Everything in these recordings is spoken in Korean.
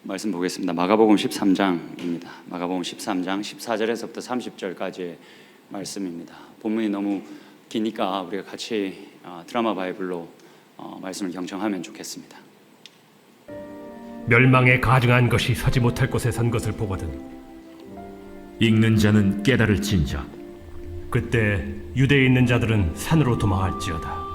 말씀 보겠습니다. 마가복음 13장입니다. 마가복음 13장 14절에서부터 30절까지의 말씀입니다. 본문이 너무 기니까 우리가 같이 드라마 바이블로 말씀을 경청하면 좋겠습니다. 멸망에 가증한 것이 서지 못할 곳에 선 것을 보거든 읽는 자는 깨달을진저. 그때 유대에 있는 자들은 산으로 도망할지어다.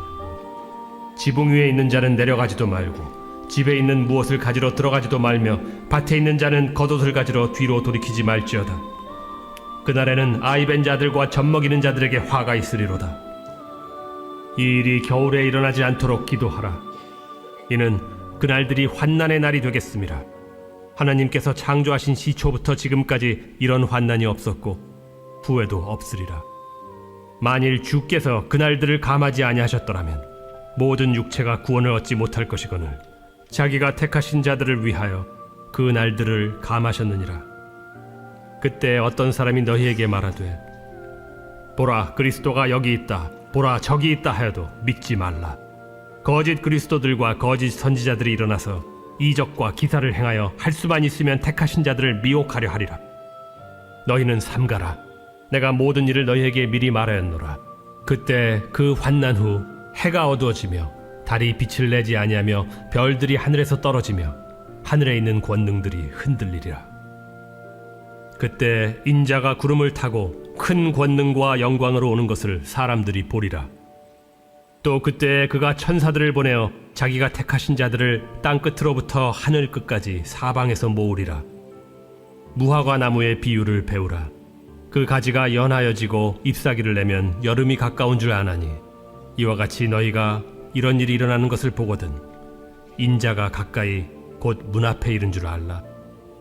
지붕 위에 있는 자는 내려가지도 말고 집에 있는 무엇을 가지러 들어가지도 말며 밭에 있는 자는 겉옷을 가지러 뒤로 돌이키지 말지어다. 그날에는 아이벤 자들과 젖먹이는 자들에게 화가 있으리로다. 이 일이 겨울에 일어나지 않도록 기도하라. 이는 그날들이 환난의 날이 되겠음이라. 하나님께서 창조하신 시초부터 지금까지 이런 환난이 없었고 후에도 없으리라. 만일 주께서 그날들을 감하지 아니하셨더라면 모든 육체가 구원을 얻지 못할 것이거늘 자기가 택하신 자들을 위하여 그 날들을 감하셨느니라. 그때 어떤 사람이 너희에게 말하되 보라 그리스도가 여기 있다, 보라 저기 있다 하여도 믿지 말라. 거짓 그리스도들과 거짓 선지자들이 일어나서 이적과 기사를 행하여 할 수만 있으면 택하신 자들을 미혹하려 하리라. 너희는 삼가라. 내가 모든 일을 너희에게 미리 말하였노라. 그때 그 환난 후 해가 어두워지며 달이 빛을 내지 아니하며 별들이 하늘에서 떨어지며 하늘에 있는 권능들이 흔들리리라. 그때 인자가 구름을 타고 큰 권능과 영광으로 오는 것을 사람들이 보리라. 또 그때 그가 천사들을 보내어 자기가 택하신 자들을 땅 끝으로부터 하늘 끝까지 사방에서 모으리라. 무화과 나무의 비유를 배우라. 그 가지가 연하여지고 잎사귀를 내면 여름이 가까운 줄 아나니 이와 같이 너희가 이런 일이 일어나는 것을 보거든 인자가 가까이 곧 문 앞에 이른 줄 알라.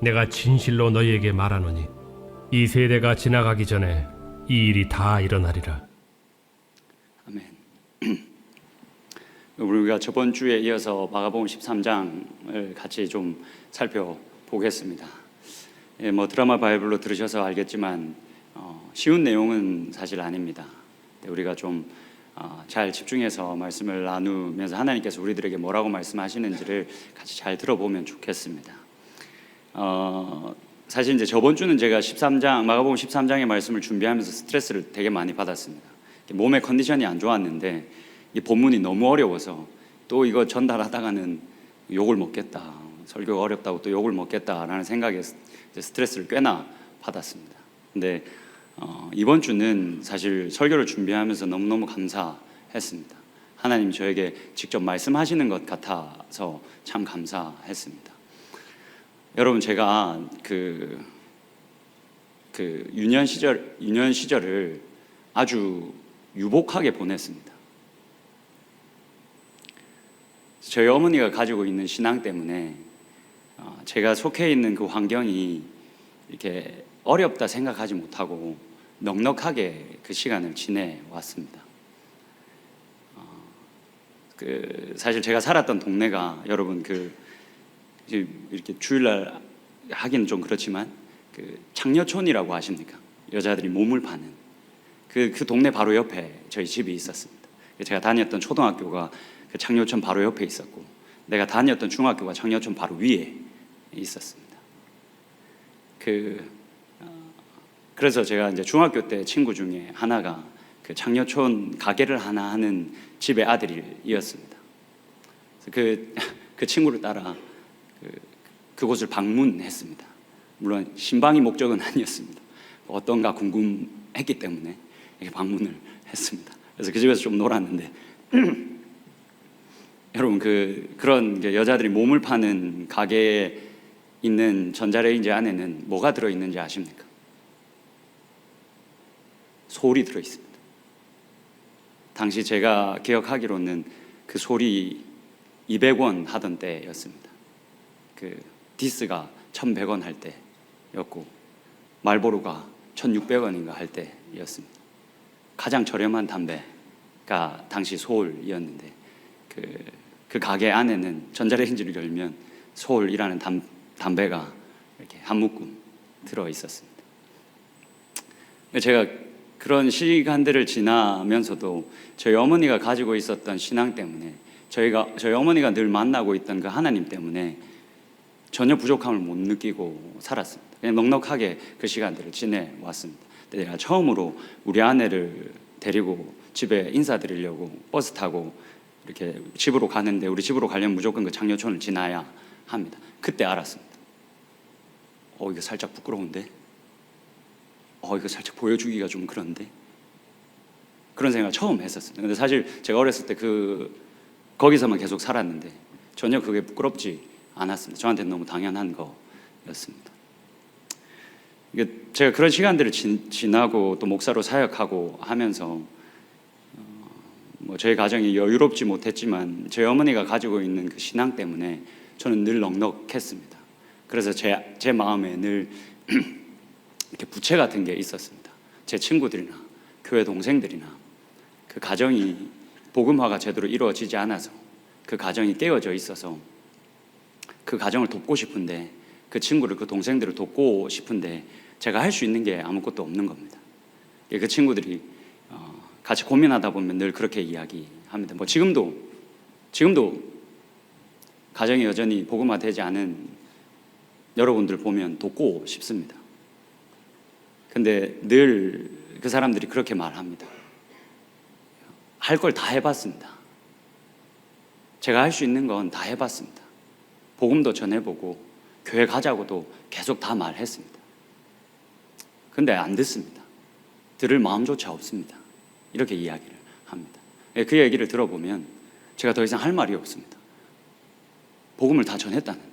내가 진실로 너희에게 말하노니 이 세대가 지나가기 전에 이 일이 다 일어나리라. 아멘. 우리가 저번 주에 이어서 마가복음 13장을 같이 좀 살펴보겠습니다. 드라마 바이블로 들으셔서 알겠지만 쉬운 내용은 사실 아닙니다. 우리가 좀 잘 집중해서 말씀을 나누면서 하나님께서 우리들에게 뭐라고 말씀하시는지를 같이 잘 들어보면 좋겠습니다. 사실 이제 저번 주는 제가 마가복음 13장의 말씀을 준비하면서 스트레스를 되게 많이 받았습니다. 몸의 컨디션이 안 좋았는데 이 본문이 너무 어려워서 또 이거 전달하다가는 욕을 먹겠다, 설교가 어렵다고 또 욕을 먹겠다라는 생각에 스트레스를 꽤나 받았습니다. 근데 이번 주는 사실 설교를 준비하면서 너무너무 감사했습니다. 하나님 저에게 직접 말씀하시는 것 같아서 참 감사했습니다. 여러분 제가 그 유년 시절을 아주 유복하게 보냈습니다. 저희 어머니가 가지고 있는 신앙 때문에 제가 속해 있는 그 환경이 이렇게 어렵다 생각하지 못하고 넉넉하게 그 시간을 지내왔습니다. 사실 제가 살았던 동네가 여러분 이렇게 주일날 하기는 좀 그렇지만 창녀촌이라고 아십니까? 여자들이 몸을 파는 그 동네 바로 옆에 저희 집이 있었습니다. 제가 다녔던 초등학교가 그 창녀촌 바로 옆에 있었고 내가 다녔던 중학교가 창녀촌 바로 위에 있었습니다. 그래서 제가 이제 중학교 때 친구 중에 하나가 그 창녀촌 가게를 하나 하는 집의 아들이었습니다. 그 친구를 따라 그곳을 방문했습니다. 물론 신방이 목적은 아니었습니다. 어떤가 궁금했기 때문에 이렇게 방문을 했습니다. 그래서 그 집에서 좀 놀았는데 여러분 그런 여자들이 몸을 파는 가게에 있는 전자레인지 안에는 뭐가 들어있는지 아십니까? 솔이 들어있습니다. 당시 제가 기억하기로는 그 솔이 200원 하던 때였습니다. 디스가 1,100원 할 때였고 말보로가 1,600원인가 할 때였습니다. 가장 저렴한 담배가 당시 솔이었는데 그 가게 안에는 전자레인지를 열면 솔이라는 담배가 이렇게 한 묶음 들어 있었습니다. 제가 그런 시간들을 지나면서도 저희 어머니가 가지고 있었던 신앙 때문에 저희 어머니가 늘 만나고 있던 그 하나님 때문에 전혀 부족함을 못 느끼고 살았습니다. 그냥 넉넉하게 그 시간들을 지내왔습니다. 근데 내가 처음으로 우리 아내를 데리고 집에 인사드리려고 버스 타고 이렇게 집으로 가는데, 우리 집으로 가려면 무조건 그 장려촌을 지나야 합니다. 그때 알았습니다. 이거 살짝 부끄러운데, 이거 살짝 보여주기가 좀 그런데, 그런 생각을 처음 했었습니다. 근데 사실 제가 어렸을 때 거기서만 계속 살았는데 전혀 그게 부끄럽지 않았습니다. 저한테는 너무 당연한 거였습니다. 이게 제가 그런 시간들을 지나고 또 목사로 사역하고 하면서 저희 가정이 여유롭지 못했지만 저희 어머니가 가지고 있는 그 신앙 때문에 저는 늘 넉넉했습니다. 그래서 제 마음에 늘 이렇게 부채 같은 게 있었습니다. 제 친구들이나 교회 동생들이나 그 가정이 복음화가 제대로 이루어지지 않아서 그 가정이 깨어져 있어서 그 가정을 돕고 싶은데, 그 친구를, 그 동생들을 돕고 싶은데 제가 할 수 있는 게 아무것도 없는 겁니다. 그 친구들이 같이 고민하다 보면 늘 그렇게 이야기합니다. 지금도 가정이 여전히 복음화되지 않은 여러분들 보면 돕고 싶습니다. 근데 늘 그 사람들이 그렇게 말합니다. 할 걸 다 해봤습니다. 제가 할 수 있는 건 다 해봤습니다. 복음도 전해보고 교회 가자고도 계속 다 말했습니다. 근데 안 듣습니다. 들을 마음조차 없습니다. 이렇게 이야기를 합니다. 그 얘기를 들어보면 제가 더 이상 할 말이 없습니다. 복음을 다 전했다는데,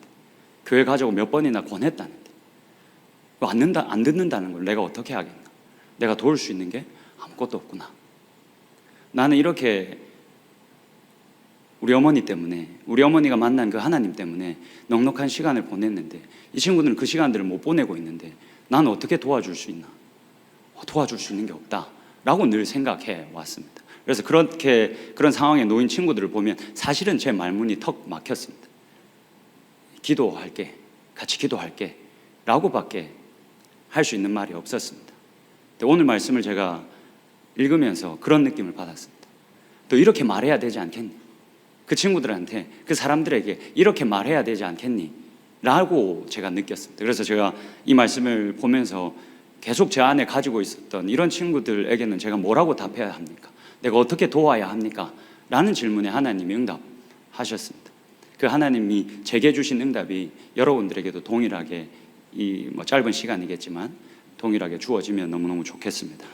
교회 가자고 몇 번이나 권했다는데 안 듣는다는 걸 내가 어떻게 하겠나. 내가 도울 수 있는 게 아무것도 없구나. 나는 이렇게 우리 어머니 때문에, 우리 어머니가 만난 그 하나님 때문에 넉넉한 시간을 보냈는데 이 친구들은 그 시간들을 못 보내고 있는데 나는 어떻게 도와줄 수 있나? 도와줄 수 있는 게 없다라고 늘 생각해 왔습니다. 그래서 그런 상황에 놓인 친구들을 보면 사실은 제 말문이 턱 막혔습니다. 기도할게, 같이 기도할게 라고밖에 할 수 있는 말이 없었습니다. 근데 오늘 말씀을 제가 읽으면서 그런 느낌을 받았습니다. 또 이렇게 말해야 되지 않겠니? 그 친구들한테, 그 사람들에게 이렇게 말해야 되지 않겠니? 라고 제가 느꼈습니다. 그래서 제가 이 말씀을 보면서 계속 제 안에 가지고 있었던 이런 친구들에게는 제가 뭐라고 답해야 합니까? 내가 어떻게 도와야 합니까? 라는 질문에 하나님이 응답하셨습니다. 그 하나님이 제게 주신 응답이 여러분들에게도 동일하게 이 짧은 시간이겠지만 동일하게 주어지면 너무너무 좋겠습니다.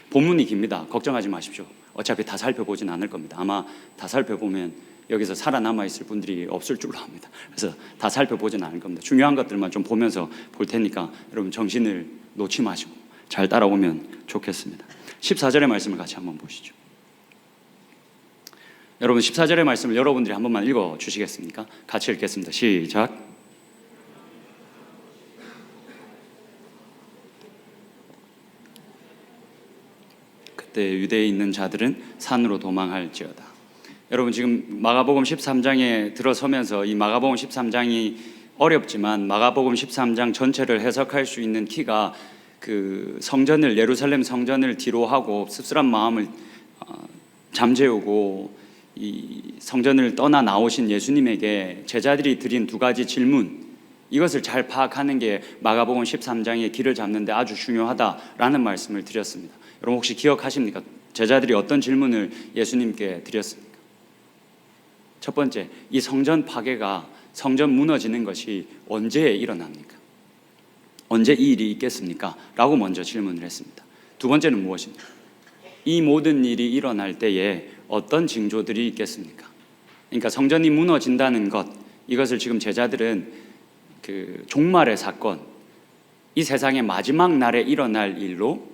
본문이 깁니다. 걱정하지 마십시오. 어차피 다 살펴보진 않을 겁니다. 아마 다 살펴보면 여기서 살아남아 있을 분들이 없을 줄로 압니다. 그래서 다 살펴보진 않을 겁니다. 중요한 것들만 좀 보면서 볼 테니까 여러분 정신을 놓지 마시고 잘 따라오면 좋겠습니다. 14절의 말씀을 같이 한번 보시죠. 여러분 14절의 말씀을 여러분들이 한 번만 읽어 주시겠습니까? 같이 읽겠습니다. 시작. 그때 유대에 있는 자들은 산으로 도망할지어다. 여러분 지금 마가복음 13장에 들어서면서 이 마가복음 13장이 어렵지만 마가복음 13장 전체를 해석할 수 있는 키가 그 성전을, 예루살렘 성전을 뒤로 하고 씁쓸한 마음을 잠재우고 이 성전을 떠나 나오신 예수님에게 제자들이 드린 두 가지 질문, 이것을 잘 파악하는 게 마가복음 13장의 길을 잡는 데 아주 중요하다라는 말씀을 드렸습니다. 여러분 혹시 기억하십니까? 제자들이 어떤 질문을 예수님께 드렸습니까? 첫 번째, 이 성전 파괴가, 성전 무너지는 것이 언제 일어납니까? 언제 이 일이 있겠습니까? 라고 먼저 질문을 했습니다. 두 번째는 무엇입니까? 이 모든 일이 일어날 때에 어떤 징조들이 있겠습니까? 그러니까 성전이 무너진다는 것, 이것을 지금 제자들은 그 종말의 사건, 이 세상의 마지막 날에 일어날 일로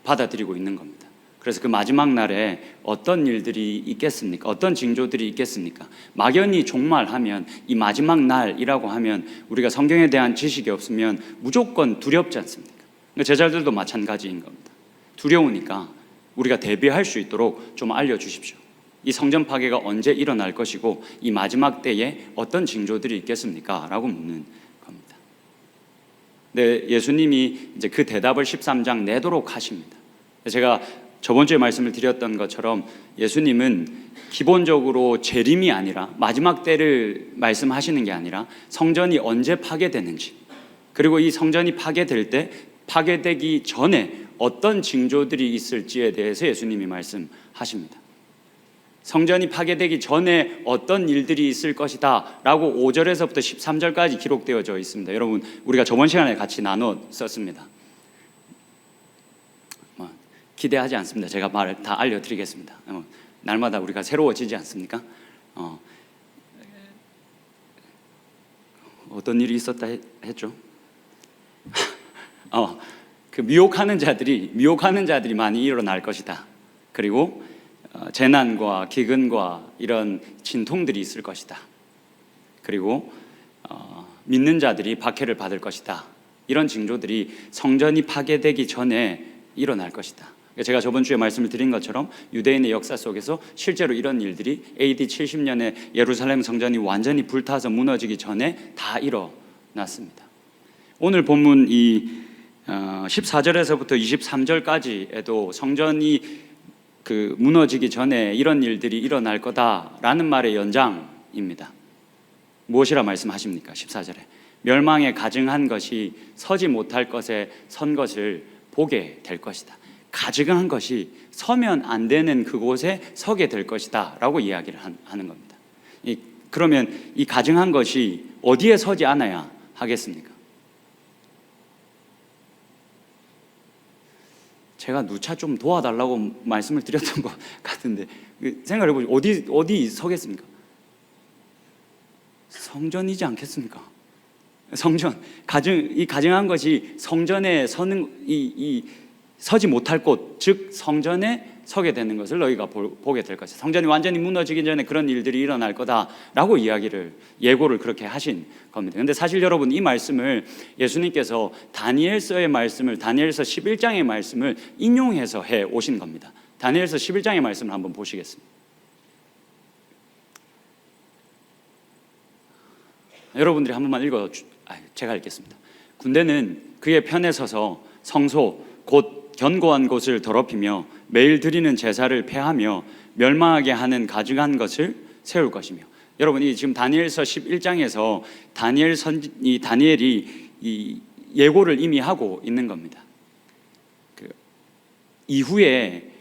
받아들이고 있는 겁니다. 그래서 그 마지막 날에 어떤 일들이 있겠습니까? 어떤 징조들이 있겠습니까? 막연히 종말하면, 이 마지막 날이라고 하면 우리가 성경에 대한 지식이 없으면 무조건 두렵지 않습니까? 그러니까 제자들도 마찬가지인 겁니다. 두려우니까 우리가 대비할 수 있도록 좀 알려주십시오. 이 성전 파괴가 언제 일어날 것이고 이 마지막 때에 어떤 징조들이 있겠습니까? 라고 묻는 겁니다. 네, 예수님이 이제 그 대답을 13장 내도록 하십니다. 제가 저번 주에 말씀을 드렸던 것처럼 예수님은 기본적으로 재림이 아니라 마지막 때를 말씀하시는 게 아니라 성전이 언제 파괴되는지, 그리고 이 성전이 파괴될 때 파괴되기 전에 어떤 징조들이 있을지에 대해서 예수님이 말씀하십니다. 성전이 파괴되기 전에 어떤 일들이 있을 것이다 라고 5절에서부터 13절까지 기록되어져 있습니다. 여러분, 우리가 저번 시간에 같이 나눠 썼습니다. 기대하지 않습니다. 제가 말 다 알려드리겠습니다. 날마다 우리가 새로워지지 않습니까? 어떤 일이 있었다 했죠? 그 미혹하는 자들이 많이 일어날 것이다. 그리고 재난과 기근과 이런 진통들이 있을 것이다. 그리고 믿는 자들이 박해를 받을 것이다. 이런 징조들이 성전이 파괴되기 전에 일어날 것이다. 제가 저번 주에 말씀을 드린 것처럼 유대인의 역사 속에서 실제로 이런 일들이 AD 70년에 예루살렘 성전이 완전히 불타서 무너지기 전에 다 일어났습니다. 오늘 본문 이 14절에서부터 23절까지에도 성전이 무너지기 전에 이런 일들이 일어날 거다라는 말의 연장입니다. 무엇이라 말씀하십니까? 14절에 멸망에 가증한 것이 서지 못할 것에 선 것을 보게 될 것이다. 가증한 것이 서면 안 되는 그곳에 서게 될 것이다 라고 이야기를 하는 겁니다. 그러면 이 가증한 것이 어디에 서지 않아야 하겠습니까? 제가 누차 좀 도와달라고 말씀을 드렸던 것 같은데 생각해 보시죠. 어디 서겠습니까? 성전이지 않겠습니까? 성전, 이 가증한 것이 성전에 서는 서지 못할 곳, 즉 성전에 서게 되는 것을 너희가 보게 될 것이다. 성전이 완전히 무너지기 전에 그런 일들이 일어날 거다라고 예고를 그렇게 하신 겁니다. 그런데 사실 여러분, 이 말씀을 예수님께서 다니엘서의 말씀을, 다니엘서 11장의 말씀을 인용해서 해 오신 겁니다. 다니엘서 11장의 말씀을 한번 보시겠습니다. 여러분들이 한 번만 제가 읽겠습니다. 군대는 그의 편에 서서 성소 곧 견고한 곳을 더럽히며 매일 드리는 제사를 폐하며 멸망하게 하는 가증한 것을 세울 것이며. 여러분, 이 지금 다니엘서 11장에서 다니엘이 이 예고를 이미 하고 있는 겁니다. 이후에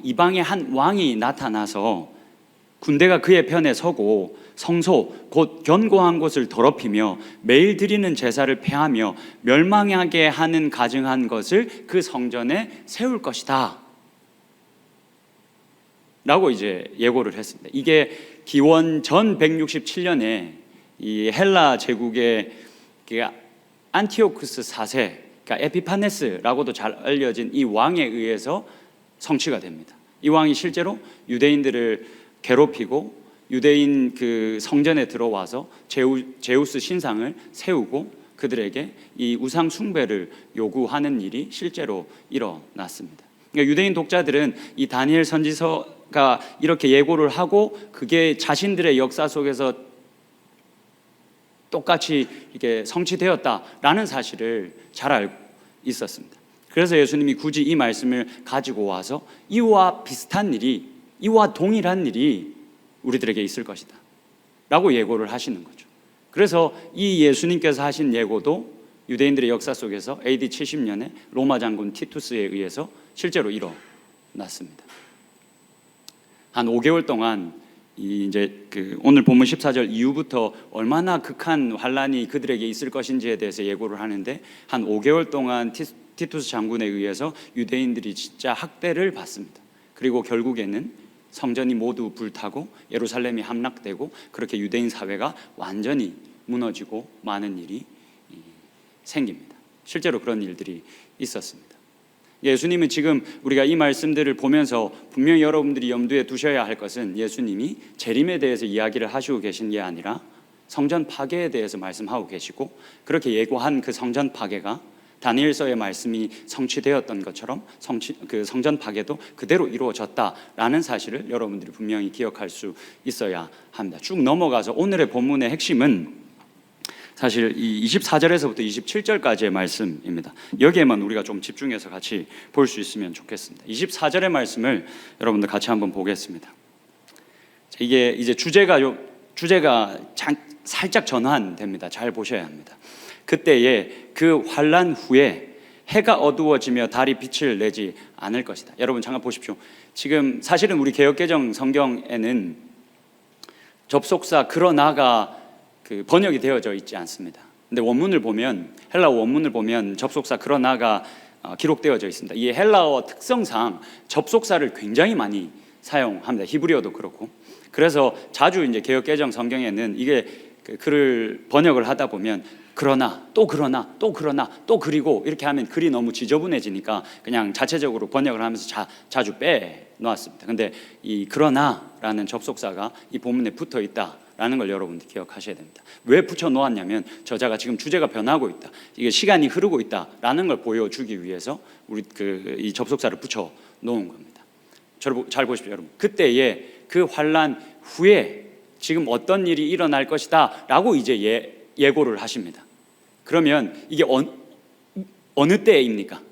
이방의 한 왕이 나타나서 군대가 그의 편에 서고 성소 곧 견고한 곳을 더럽히며 매일 드리는 제사를 폐하며 멸망하게 하는 가증한 것을 그 성전에 세울 것이다 라고 이제 예고를 했습니다. 이게 기원 전 167년에 이 헬라 제국의 안티오쿠스 4세, 그러니까 에피파네스라고도 잘 알려진 이 왕에 의해서 성취가 됩니다. 이 왕이 실제로 유대인들을 괴롭히고 유대인 그 성전에 들어와서 제우스 신상을 세우고 그들에게 이 우상 숭배를 요구하는 일이 실제로 일어났습니다. 그러니까 유대인 독자들은 이 다니엘 선지서가 이렇게 예고를 하고 그게 자신들의 역사 속에서 똑같이 이게 성취되었다라는 사실을 잘 알고 있었습니다. 그래서 예수님이 굳이 이 말씀을 가지고 와서 이와 비슷한 일이, 이와 동일한 일이 우리들에게 있을 것이다 라고 예고를 하시는 거죠. 그래서 이 예수님께서 하신 예고도 유대인들의 역사 속에서 AD 70년에 로마 장군 티투스에 의해서 실제로 일어났습니다. 한 5개월 동안 이제 오늘 본문 14절 이후부터 얼마나 극한 환란이 그들에게 있을 것인지에 대해서 예고를 하는데, 한 5개월 동안 티투스 장군에 의해서 유대인들이 진짜 학대를 받습니다. 그리고 결국에는 성전이 모두 불타고 예루살렘이 함락되고 그렇게 유대인 사회가 완전히 무너지고 많은 일이 생깁니다. 실제로 그런 일들이 있었습니다. 예수님은 지금 우리가 이 말씀들을 보면서 분명히 여러분들이 염두에 두셔야 할 것은 예수님이 재림에 대해서 이야기를 하시고 계신 게 아니라 성전 파괴에 대해서 말씀하고 계시고, 그렇게 예고한 그 성전 파괴가 다니엘서의 말씀이 성취되었던 것처럼 그 성전 파괴도 그대로 이루어졌다라는 사실을 여러분들이 분명히 기억할 수 있어야 합니다. 쭉 넘어가서 오늘의 본문의 핵심은 사실 이 24절에서부터 27절까지의 말씀입니다. 여기에만 우리가 좀 집중해서 같이 볼 수 있으면 좋겠습니다. 24절의 말씀을 여러분들 같이 한번 보겠습니다. 이게 이제 주제가 살짝 전환됩니다. 잘 보셔야 합니다. 그때에 그 환난 후에 해가 어두워지며 달이 빛을 내지 않을 것이다. 여러분 잠깐 보십시오. 지금 사실은 우리 개역개정 성경에는 접속사 그러나가 그 번역이 되어져 있지 않습니다. 근데 원문을 보면, 헬라어 원문을 보면 접속사 그러나가 기록되어져 있습니다. 이 헬라어 특성상 접속사를 굉장히 많이 사용합니다. 히브리어도 그렇고. 그래서 자주 이제 개역개정 성경에는 이게 그 글을 번역을 하다 보면 그러나 또 그러나 또 그러나 또 그리고 이렇게 하면 글이 너무 지저분해지니까 그냥 자체적으로 번역을 하면서 자주 빼놓았습니다. 근데 이 그러나라는 접속사가 이 본문에 붙어 있다라는 걸 여러분들 기억하셔야 됩니다. 왜 붙여 놓았냐면 저자가 지금 주제가 변하고 있다, 이게 시간이 흐르고 있다라는 걸 보여주기 위해서 우리 이 접속사를 붙여 놓은 겁니다. 잘 보십시오, 여러분. 그때에 그 환난 후에 지금 어떤 일이 일어날 것이다라고 이제 예고를 하십니다. 그러면 이게 어느 때입니까?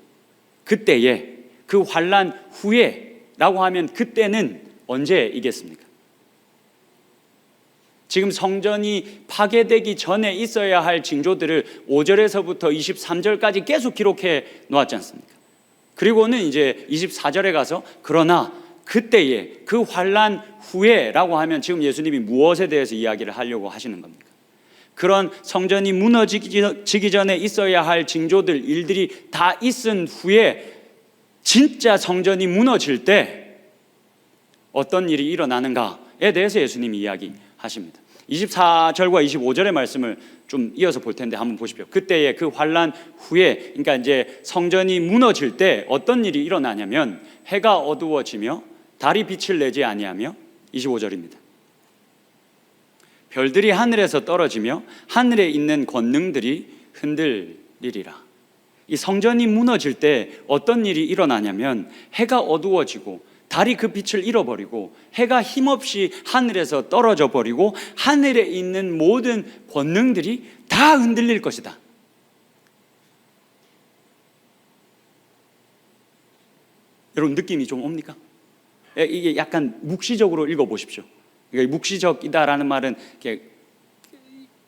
그때에, 그 환난 후에라고 하면 그때는 언제이겠습니까? 지금 성전이 파괴되기 전에 있어야 할 징조들을 5절에서부터 23절까지 계속 기록해 놓았지 않습니까? 그리고는 이제 24절에 가서 그러나 그때에, 그 환난 후에라고 하면 지금 예수님이 무엇에 대해서 이야기를 하려고 하시는 겁니까? 그런 성전이 무너지기 전에 있어야 할 징조들, 일들이 다 있은 후에 진짜 성전이 무너질 때 어떤 일이 일어나는가에 대해서 예수님이 이야기하십니다. 24절과 25절의 말씀을 좀 이어서 볼 텐데 한번 보십시오. 그때에 그 환난 후에, 그러니까 이제 성전이 무너질 때 어떤 일이 일어나냐면 해가 어두워지며 달이 빛을 내지 아니하며, 25절입니다. 별들이 하늘에서 떨어지며 하늘에 있는 권능들이 흔들리리라. 이 성전이 무너질 때 어떤 일이 일어나냐면 해가 어두워지고 달이 그 빛을 잃어버리고 해가 힘없이 하늘에서 떨어져 버리고 하늘에 있는 모든 권능들이 다 흔들릴 것이다. 여러분 느낌이 좀 옵니까? 이게 약간 묵시적으로 읽어보십시오. 묵시적이다라는 말은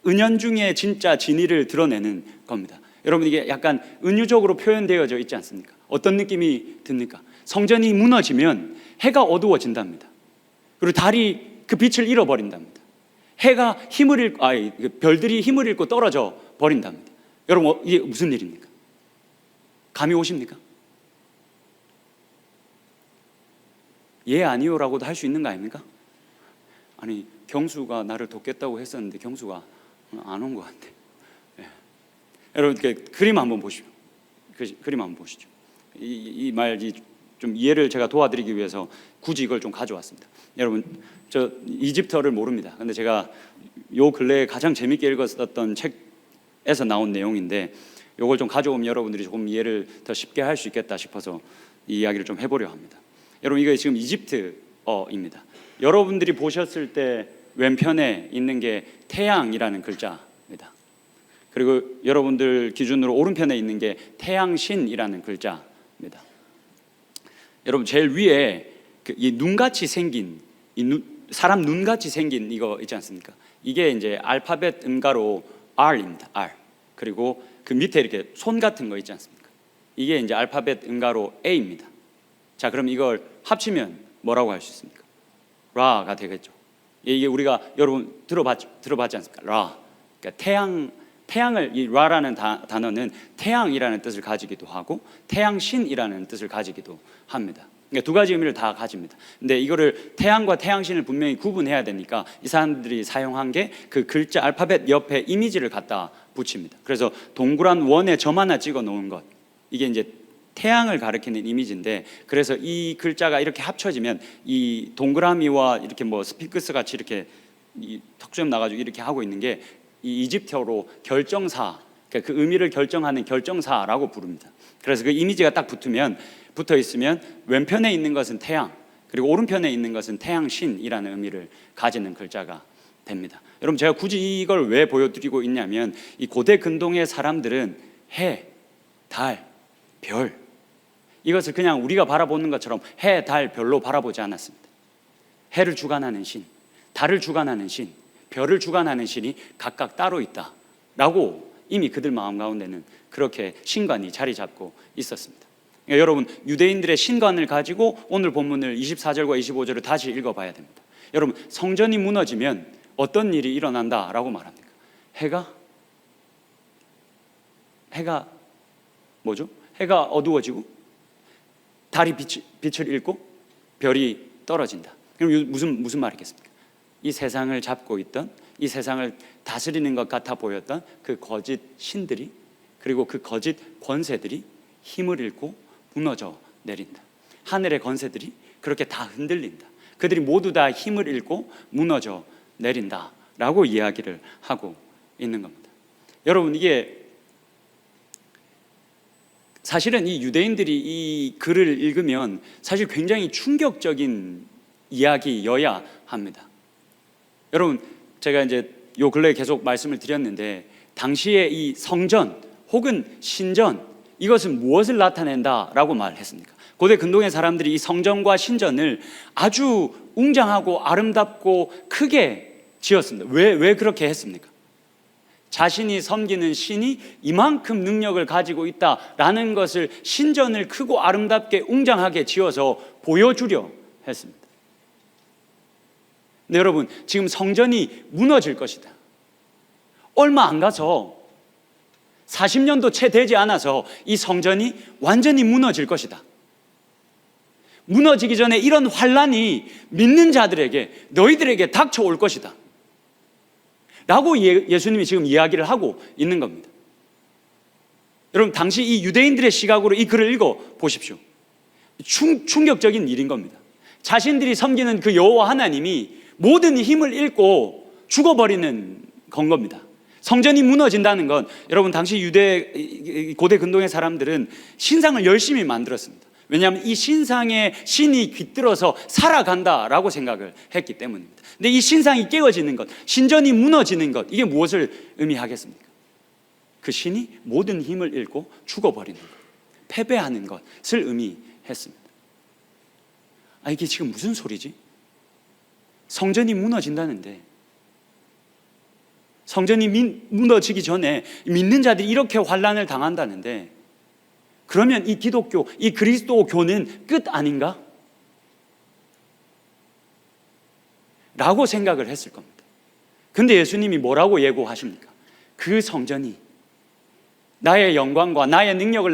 은연중에 진짜 진리를 드러내는 겁니다. 여러분 이게 약간 은유적으로 표현되어져 있지 않습니까? 어떤 느낌이 듭니까? 성전이 무너지면 해가 어두워진답니다. 그리고 달이 그 빛을 잃어버린답니다. 해가 별들이 힘을 잃고 떨어져 버린답니다. 여러분 이게 무슨 일입니까? 감이 오십니까? 예 아니요라고도 할 수 있는 거 아닙니까? 아니 경수가 나를 돕겠다고 했었는데 경수가 안 온 것 같아. 예. 여러분 그림 한번 보시죠. 그림 한번 보시죠. 이 말이 좀 이해를 제가 도와드리기 위해서 굳이 이걸 좀 가져왔습니다. 여러분 저 이집트어를 모릅니다. 근데 제가 요 근래에 가장 재밌게 읽었던 책에서 나온 내용인데 요걸 좀 가져오면 여러분들이 조금 이해를 더 쉽게 할 수 있겠다 싶어서 이 이야기를 좀 해보려 합니다. 여러분 이거 지금 이집트어입니다. 여러분들이 보셨을 때 왼편에 있는 게 태양이라는 글자입니다. 그리고 여러분들 기준으로 오른편에 있는 게 태양신이라는 글자입니다. 여러분 제일 위에 이 눈같이 생긴 사람 눈같이 생긴 이거 있지 않습니까? 이게 이제 알파벳 음가로 R입니다. R. 그리고 그 밑에 이렇게 손 같은 거 있지 않습니까? 이게 이제 알파벳 음가로 A입니다. 자, 그럼 이걸 합치면 뭐라고 할 수 있습니까? 라가 되겠죠. 이게 우리가 여러분 들어봤지 않습니까? 라. 그러니까 태양을 이 라라는 단어는 태양이라는 뜻을 가지기도 하고 태양신이라는 뜻을 가지기도 합니다. 그러니까 두 가지 의미를 다 가집니다. 근데 이거를 태양과 태양신을 분명히 구분해야 되니까 이 사람들이 사용한 게 그 글자 알파벳 옆에 이미지를 갖다 붙입니다. 그래서 동그란 원에 점 하나 찍어 놓은 것, 이게 이제 태양을 가리키는 이미지인데, 그래서 이 글자가 이렇게 합쳐지면 이 동그라미와 이렇게 뭐 스핑크스 같이 이렇게 이 턱수염 나가지고 이렇게 하고 있는 게 이 이집트어로 결정사, 그러니까 그 의미를 결정하는 결정사라고 부릅니다. 그래서 그 이미지가 딱 붙어 있으면 왼편에 있는 것은 태양, 그리고 오른편에 있는 것은 태양신이라는 의미를 가지는 글자가 됩니다. 여러분, 제가 굳이 이걸 왜 보여드리고 있냐면 이 고대 근동의 사람들은 해, 달, 별, 이것을 그냥 우리가 바라보는 것처럼 해, 달, 별로 바라보지 않았습니다. 해를 주관하는 신, 달을 주관하는 신, 별을 주관하는 신이 각각 따로 있다라고 이미 그들 마음 가운데는 그렇게 신관이 자리 잡고 있었습니다. 그러니까 여러분, 유대인들의 신관을 가지고 오늘 본문을 24절과 25절을 다시 읽어봐야 됩니다. 여러분, 성전이 무너지면 어떤 일이 일어난다라고 말합니까? 해가 뭐죠? 해가 어두워지고 달이 빛을 잃고 별이 떨어진다. 그럼 무슨 말이겠습니까? 이 세상을 잡고 있던, 이 세상을 다스리는 것 같아 보였던 그 거짓 신들이, 그리고 그 거짓 권세들이 힘을 잃고 무너져 내린다. 하늘의 권세들이 그렇게 다 흔들린다. 그들이 모두 다 힘을 잃고 무너져 내린다라고 이야기를 하고 있는 겁니다. 여러분, 이게 사실은 이 유대인들이 이 글을 읽으면 사실 굉장히 충격적인 이야기여야 합니다. 여러분, 제가 이제 요 근래에 계속 말씀을 드렸는데, 당시에 이 성전 혹은 신전, 이것은 무엇을 나타낸다라고 말했습니까? 고대 근동의 사람들이 이 성전과 신전을 아주 웅장하고 아름답고 크게 지었습니다. 왜 그렇게 했습니까? 자신이 섬기는 신이 이만큼 능력을 가지고 있다라는 것을, 신전을 크고 아름답게 웅장하게 지어서 보여주려 했습니다. 근데 여러분, 지금 성전이 무너질 것이다. 얼마 안 가서 40년도 채 되지 않아서 이 성전이 완전히 무너질 것이다. 무너지기 전에 이런 환란이 믿는 자들에게, 너희들에게 닥쳐올 것이다 라고 예수님이 지금 이야기를 하고 있는 겁니다. 여러분, 당시 이 유대인들의 시각으로 이 글을 읽어 보십시오. 충격적인 일인 겁니다. 자신들이 섬기는 그 여호와 하나님이 모든 힘을 잃고 죽어버리는 건 겁니다. 성전이 무너진다는 건, 여러분, 당시 고대 근동의 사람들은 신상을 열심히 만들었습니다. 왜냐하면 이 신상에 신이 깃들어서 살아간다라고 생각을 했기 때문입니다. 근데 이 신상이 깨어지는 것, 신전이 무너지는 것, 이게 무엇을 의미하겠습니까? 그 신이 모든 힘을 잃고 죽어버리는 것, 패배하는 것을 의미했습니다. 이게 지금 무슨 소리지? 성전이 무너진다는데, 성전이 무너지기 전에 믿는 자들이 이렇게 환난을 당한다는데, 그러면 이 기독교, 이 그리스도교는 끝 아닌가? 라고 생각을 했을 겁니다. 근데 예수님이 뭐라고 예고하십니까? 그 성전이 나의 영광과 나의 능력을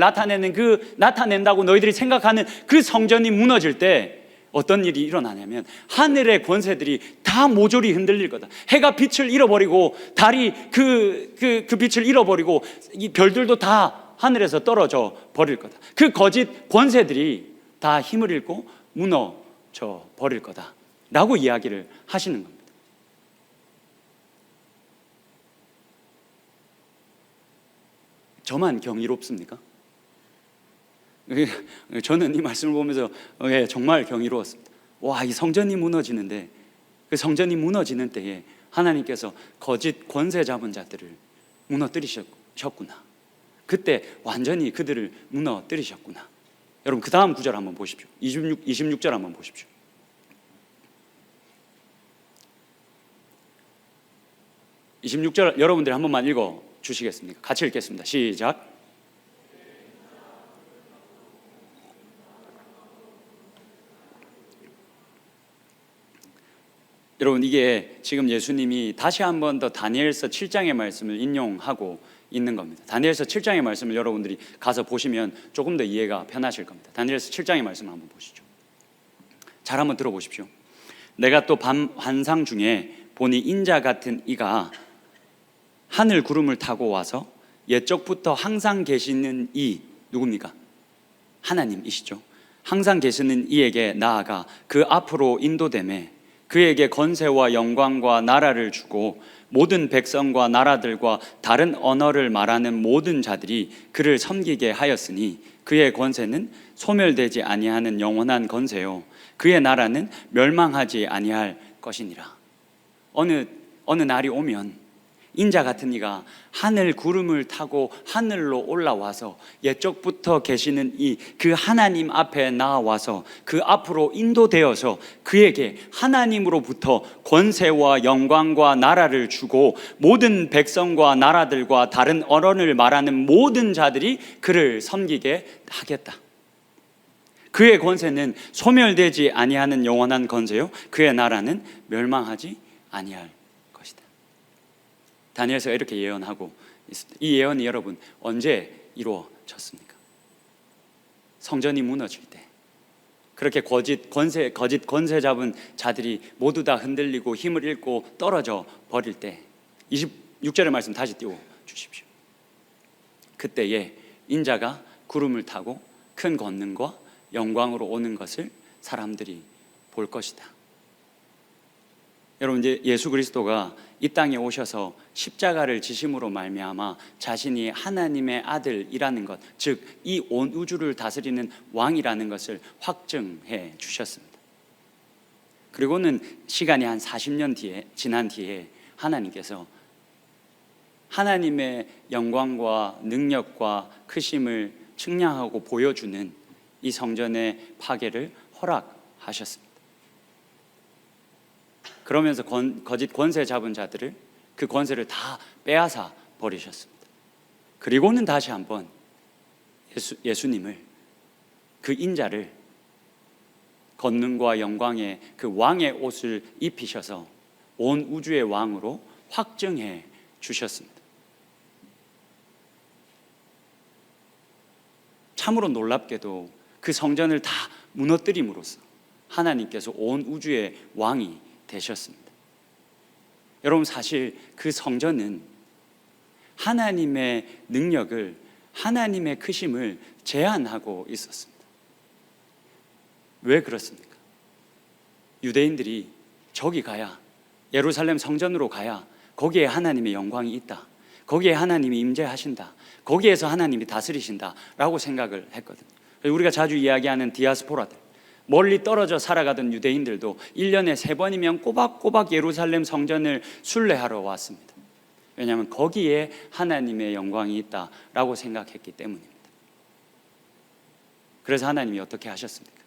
나타낸다고 너희들이 생각하는 그 성전이 무너질 때 어떤 일이 일어나냐면, 하늘의 권세들이 다 모조리 흔들릴 거다. 해가 빛을 잃어버리고, 달이 그 빛을 잃어버리고, 이 별들도 다 하늘에서 떨어져 버릴 거다. 그 거짓 권세들이 다 힘을 잃고 무너져 버릴 거다 라고 이야기를 하시는 겁니다. 저만 경이롭습니까? 저는 이 말씀을 보면서 정말 경이로웠습니다. 와, 이 성전이 무너지는데, 그 성전이 무너지는 때에 하나님께서 거짓 권세 잡은 자들을 무너뜨리셨구나. 그때 완전히 그들을 무너뜨리셨구나. 여러분, 그 다음 구절 한번 보십시오. 26절 한번 보십시오. 26절 여러분들이 한 번만 읽어 주시겠습니까? 같이 읽겠습니다. 시작. 여러분, 이게 지금 예수님이 다시 한 번 더 다니엘서 7장의 말씀을 인용하고 있는 겁니다. 다니엘서 7장의 말씀을 여러분들이 가서 보시면 조금 더 이해가 편하실 겁니다. 다니엘서 7장의 말씀을 한번 보시죠. 잘 한번 들어보십시오. 내가 또 밤 환상 중에 보니 인자 같은 이가 하늘 구름을 타고 와서 옛적부터 항상 계시는 이 누굽니까? 하나님이시죠. 항상 계시는 이에게 나아가 그 앞으로 인도되매 그에게 권세와 영광과 나라를 주고 모든 백성과 나라들과 다른 언어를 말하는 모든 자들이 그를 섬기게 하였으니 그의 권세는 소멸되지 아니하는 영원한 권세요 그의 나라는 멸망하지 아니할 것이니라. 어느 어느 날이 오면 인자 같은 이가 하늘 구름을 타고 하늘로 올라와서 옛적부터 계시는 그 하나님 앞에 나와서 그 앞으로 인도되어서 그에게 하나님으로부터 권세와 영광과 나라를 주고 모든 백성과 나라들과 다른 언어를 말하는 모든 자들이 그를 섬기게 하겠다. 그의 권세는 소멸되지 아니하는 영원한 권세요, 그의 나라는 멸망하지 아니할 것이다. 다니엘서가 이렇게 예언하고 있습니다. 이 예언이 여러분 언제 이루어졌습니까? 성전이 무너질 때, 그렇게 거짓 권세 잡은 자들이 모두 다 흔들리고 힘을 잃고 떨어져 버릴 때, 26절의 말씀 다시 띄워 주십시오. 그때에 인자가 구름을 타고 큰 권능과 영광으로 오는 것을 사람들이 볼 것이다. 여러분, 이제 예수 그리스도가 이 땅에 오셔서 십자가를 지심으로 말미암아 자신이 하나님의 아들이라는 것, 즉 이 온 우주를 다스리는 왕이라는 것을 확증해 주셨습니다. 그리고는 시간이 한 40년 지난 뒤에 하나님께서 하나님의 영광과 능력과 크심을 측량하고 보여주는 이 성전의 파괴를 허락하셨습니다. 그러면서 거짓 권세 잡은 자들을, 그 권세를 다 빼앗아 버리셨습니다. 그리고는 다시 한번 예수님을, 그 인자를 권능과 영광의 그 왕의 옷을 입히셔서 온 우주의 왕으로 확증해 주셨습니다. 참으로 놀랍게도 그 성전을 다 무너뜨림으로써 하나님께서 온 우주의 왕이 되셨습니다. 여러분, 사실 그 성전은 하나님의 능력을, 하나님의 크심을 제한하고 있었습니다. 왜 그렇습니까? 유대인들이 저기 가야, 예루살렘 성전으로 가야 거기에 하나님의 영광이 있다, 거기에 하나님이 임재하신다, 거기에서 하나님이 다스리신다 라고 생각을 했거든요. 우리가 자주 이야기하는 디아스포라들, 멀리 떨어져 살아가던 유대인들도 1년에 3번이면 꼬박꼬박 예루살렘 성전을 순례하러 왔습니다. 왜냐하면 거기에 하나님의 영광이 있다라고 생각했기 때문입니다. 그래서 하나님이 어떻게 하셨습니까?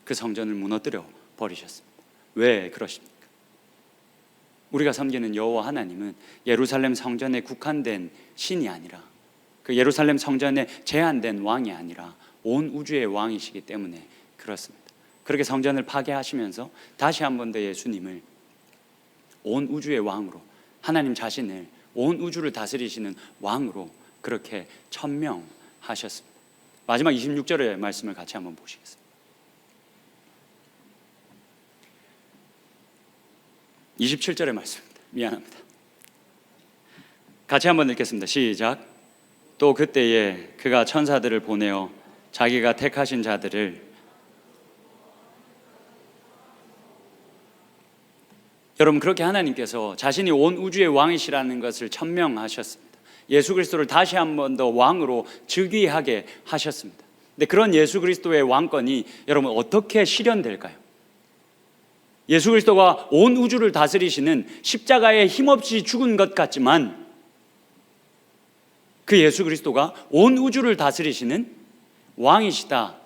그 성전을 무너뜨려 버리셨습니다. 왜 그러십니까? 우리가 섬기는 여호와 하나님은 예루살렘 성전에 국한된 신이 아니라, 그 예루살렘 성전에 제한된 왕이 아니라 온 우주의 왕이시기 때문에 그렇습니다. 그렇게 성전을 파괴하시면서 다시 한 번 더 예수님을 온 우주의 왕으로, 하나님 자신을 온 우주를 다스리시는 왕으로 그렇게 천명하셨습니다. 마지막 26절의 말씀을 같이 한번 보시겠습니다. 27절의 말씀입니다. 미안합니다. 같이 한번 읽겠습니다. 시작. 또 그때에 그가 천사들을 보내어 자기가 택하신 자들을, 여러분, 그렇게 하나님께서 자신이 온 우주의 왕이시라는 것을 천명하셨습니다. 예수 그리스도를 다시 한 번 더 왕으로 즉위하게 하셨습니다. 근데 그런 예수 그리스도의 왕권이 여러분 어떻게 실현될까요? 예수 그리스도가 온 우주를 다스리시는, 십자가에 힘없이 죽은 것 같지만 그 예수 그리스도가 온 우주를 다스리시는 왕이시다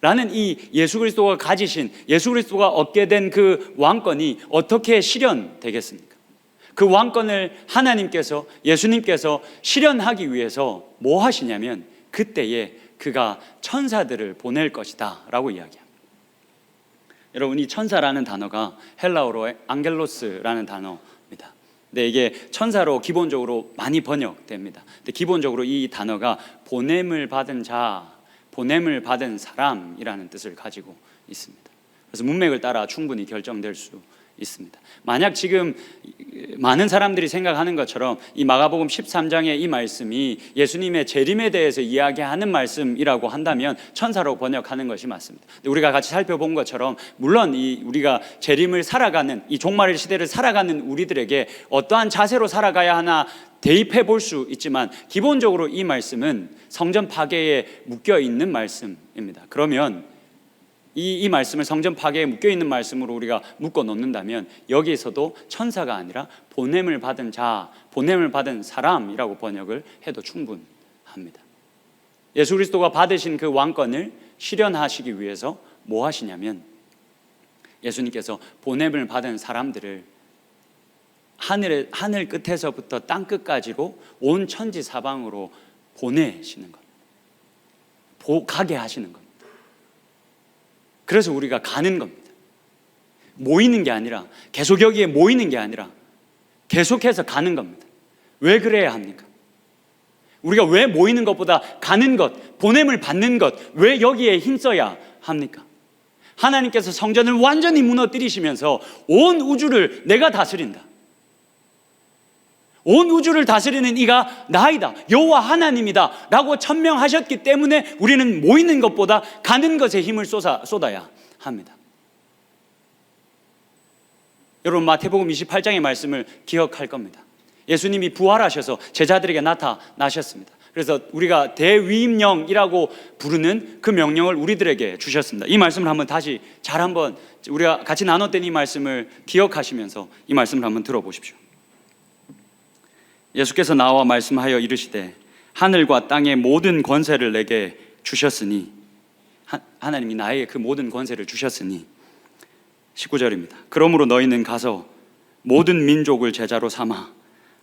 라는 이 예수 그리스도가 가지신, 예수 그리스도가 얻게 된 그 왕권이 어떻게 실현되겠습니까? 그 왕권을 하나님께서, 예수님께서 실현하기 위해서 뭐 하시냐면 그때에 그가 천사들을 보낼 것이다 라고 이야기합니다. 여러분, 이 천사라는 단어가 헬라어로 앙겔로스라는 단어입니다. 근데 이게 천사로 기본적으로 많이 번역됩니다. 근데 기본적으로 이 단어가 보냄을 받은 자, 보냄을 받은 사람이라는 뜻을 가지고 있습니다. 그래서 문맥을 따라 충분히 결정될 수 있습니다. 만약 지금 많은 사람들이 생각하는 것처럼 이 마가복음 13장의 이 말씀이 예수님의 재림에 대해서 이야기하는 말씀이라고 한다면 천사로 번역하는 것이 맞습니다. 근데 우리가 같이 살펴본 것처럼 물론 우리가 재림을 살아가는, 이 종말의 시대를 살아가는 우리들에게 어떠한 자세로 살아가야 하나 대입해 볼 수 있지만 기본적으로 이 말씀은 성전 파괴에 묶여 있는 말씀입니다. 그러면 이 말씀을 성전 파괴에 묶여있는 말씀으로 우리가 묶어 놓는다면 여기에서도 천사가 아니라 보냄을 받은 자, 보냄을 받은 사람이라고 번역을 해도 충분합니다. 예수 그리스도가 받으신 그 왕권을 실현하시기 위해서 뭐 하시냐면 예수님께서 보냄을 받은 사람들을 하늘 끝에서부터 땅 끝까지로 온 천지 사방으로 보내시는 겁니다. 가게 하시는 겁니다. 그래서 우리가 가는 겁니다. 모이는 게 아니라, 계속 여기에 모이는 게 아니라 계속해서 가는 겁니다. 왜 그래야 합니까? 우리가 왜 모이는 것보다 가는 것, 보냄을 받는 것, 왜 여기에 힘써야 합니까? 하나님께서 성전을 완전히 무너뜨리시면서 온 우주를 내가 다스린다, 온 우주를 다스리는 이가 나이다, 여호와 하나님이다 라고 천명하셨기 때문에 우리는 모이는 것보다 가는 것에 힘을 쏟아야 합니다. 여러분, 마태복음 28장의 말씀을 기억할 겁니다. 예수님이 부활하셔서 제자들에게 나타나셨습니다. 그래서 우리가 대위임령이라고 부르는 그 명령을 우리들에게 주셨습니다. 이 말씀을 한번 다시 한번 우리가 같이 나눴던 이 말씀을 기억하시면서 이 말씀을 한번 들어보십시오. 예수께서 나와 말씀하여 이르시되 하늘과 땅의 모든 권세를 내게 주셨으니, 하나님이 나에게 그 모든 권세를 주셨으니 19절입니다. 그러므로 너희는 가서 모든 민족을 제자로 삼아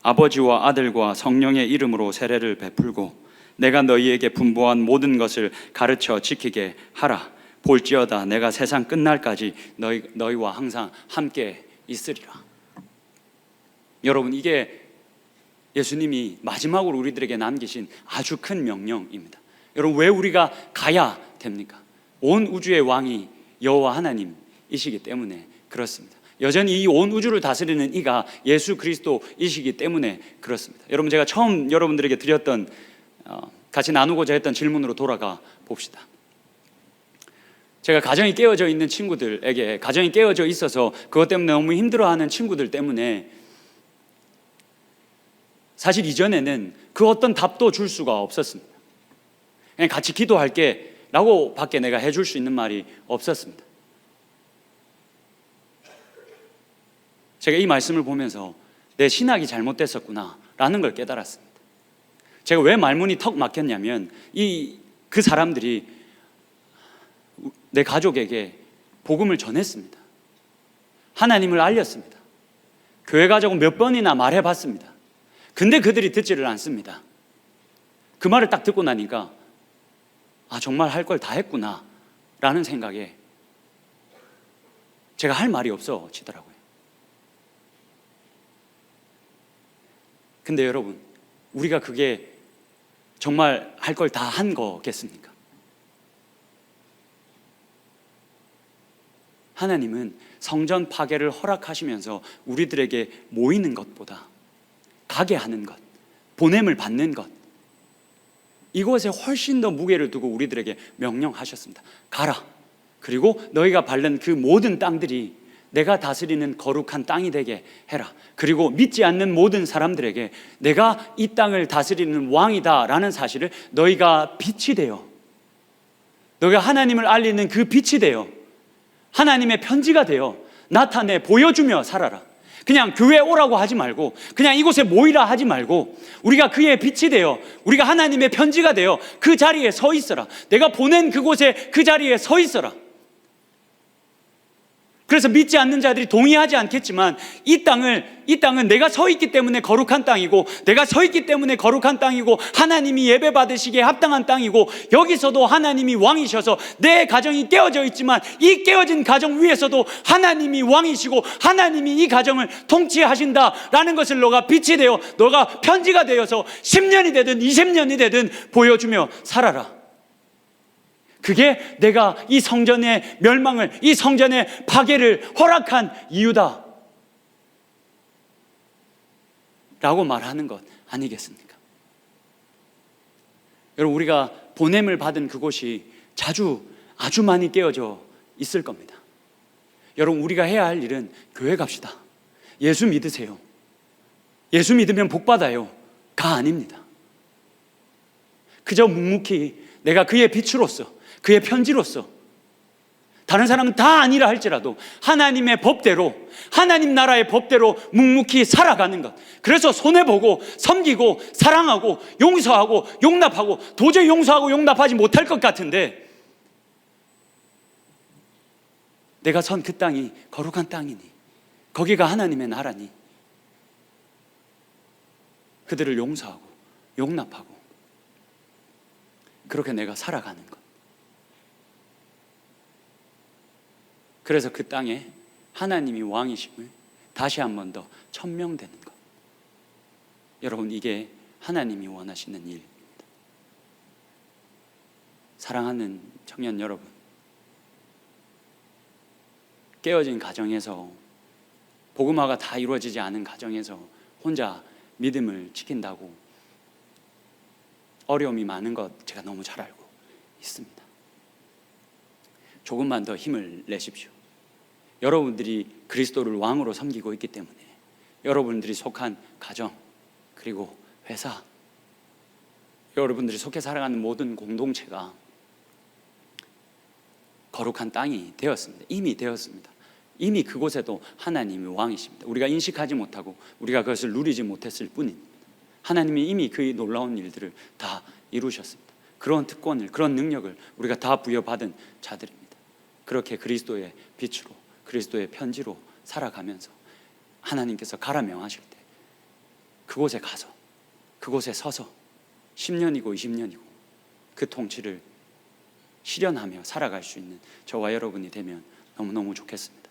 아버지와 아들과 성령의 이름으로 세례를 베풀고 내가 너희에게 분부한 모든 것을 가르쳐 지키게 하라. 볼지어다 내가 세상 끝날까지 너희와 항상 함께 있으리라. 여러분, 이게 예수님이 마지막으로 우리들에게 남기신 아주 큰 명령입니다. 여러분, 왜 우리가 가야 됩니까? 온 우주의 왕이 여호와 하나님이시기 때문에 그렇습니다. 여전히 이 온 우주를 다스리는 이가 예수 그리스도이시기 때문에 그렇습니다. 여러분, 제가 처음 여러분들에게 드렸던 같이 나누고자 했던 질문으로 돌아가 봅시다. 제가 가정이 깨어져 있는 친구들에게, 가정이 깨어져 있어서 그것 때문에 너무 힘들어하는 친구들 때문에 사실 이전에는 그 어떤 답도 줄 수가 없었습니다. 그냥 같이 기도할게 라고 밖에 내가 해줄 수 있는 말이 없었습니다. 제가 이 말씀을 보면서 내 신학이 잘못됐었구나 라는 걸 깨달았습니다. 제가 왜 말문이 턱 막혔냐면 그 사람들이 내 가족에게 복음을 전했습니다. 하나님을 알렸습니다. 교회 가자고 몇 번이나 말해봤습니다. 근데 그들이 듣지를 않습니다. 그 말을 딱 듣고 나니까 정말 할 걸 다 했구나 라는 생각에 제가 할 말이 없어지더라고요. 근데 여러분, 우리가 그게 정말 할 걸 다 한 거겠습니까? 하나님은 성전 파괴를 허락하시면서 우리들에게 모이는 것보다 가게 하는 것, 보냄을 받는 것, 이것에 훨씬 더 무게를 두고 우리들에게 명령하셨습니다. 가라. 그리고 너희가 밟는 그 모든 땅들이 내가 다스리는 거룩한 땅이 되게 해라. 그리고 믿지 않는 모든 사람들에게 내가 이 땅을 다스리는 왕이다 라는 사실을 너희가 빛이 되어, 너희가 하나님을 알리는 그 빛이 되어, 하나님의 편지가 되어 나타내 보여주며 살아라. 그냥 교회 오라고 하지 말고, 그냥 이곳에 모이라 하지 말고, 우리가 그의 빛이 되어, 우리가 하나님의 편지가 되어 그 자리에 서 있어라. 내가 보낸 그곳에 그 자리에 서 있어라. 그래서 믿지 않는 자들이 동의하지 않겠지만 이 땅은 내가 서 있기 때문에 거룩한 땅이고, 내가 서 있기 때문에 거룩한 땅이고, 하나님이 예배 받으시기에 합당한 땅이고, 여기서도 하나님이 왕이셔서 내 가정이 깨어져 있지만 이 깨어진 가정 위에서도 하나님이 왕이시고 하나님이 이 가정을 통치하신다라는 것을 너가 빛이 되어, 너가 편지가 되어서 10년이 되든 20년이 되든 보여주며 살아라. 그게 내가 이 성전의 멸망을, 이 성전의 파괴를 허락한 이유다 라고 말하는 것 아니겠습니까? 여러분, 우리가 보냄을 받은 그곳이 아주 많이 깨어져 있을 겁니다. 여러분, 우리가 해야 할 일은 교회 갑시다, 예수 믿으세요, 예수 믿으면 복 받아요 가 아닙니다. 그저 묵묵히 내가 그의 빛으로서, 그의 편지로서 다른 사람은 다 아니라 할지라도 하나님의 법대로, 하나님 나라의 법대로 묵묵히 살아가는 것. 그래서 손해보고 섬기고 사랑하고 용서하고 용납하고, 도저히 용서하고 용납하지 못할 것 같은데 내가 선 그 땅이 거룩한 땅이니, 거기가 하나님의 나라니, 그들을 용서하고 용납하고 그렇게 내가 살아가는 것. 그래서 그 땅에 하나님이 왕이심을 다시 한 번 더 천명되는 것. 여러분, 이게 하나님이 원하시는 일입니다. 사랑하는 청년 여러분, 깨어진 가정에서, 복음화가 다 이루어지지 않은 가정에서 혼자 믿음을 지킨다고 어려움이 많은 것 제가 너무 잘 알고 있습니다. 조금만 더 힘을 내십시오. 여러분들이 그리스도를 왕으로 섬기고 있기 때문에 여러분들이 속한 가정, 그리고 회사, 여러분들이 속해 살아가는 모든 공동체가 거룩한 땅이 되었습니다. 이미 되었습니다. 이미 그곳에도 하나님이 왕이십니다. 우리가 인식하지 못하고 우리가 그것을 누리지 못했을 뿐입니다. 하나님이 이미 그 놀라운 일들을 다 이루셨습니다. 그런 특권을, 그런 능력을 우리가 다 부여받은 자들입니다. 그렇게 그리스도의 빛으로, 그리스도의 편지로 살아가면서 하나님께서 가라 명하실 때 그곳에 가서, 그곳에 서서 10년이고 20년이고 그 통치를 실현하며 살아갈 수 있는 저와 여러분이 되면 너무너무 좋겠습니다.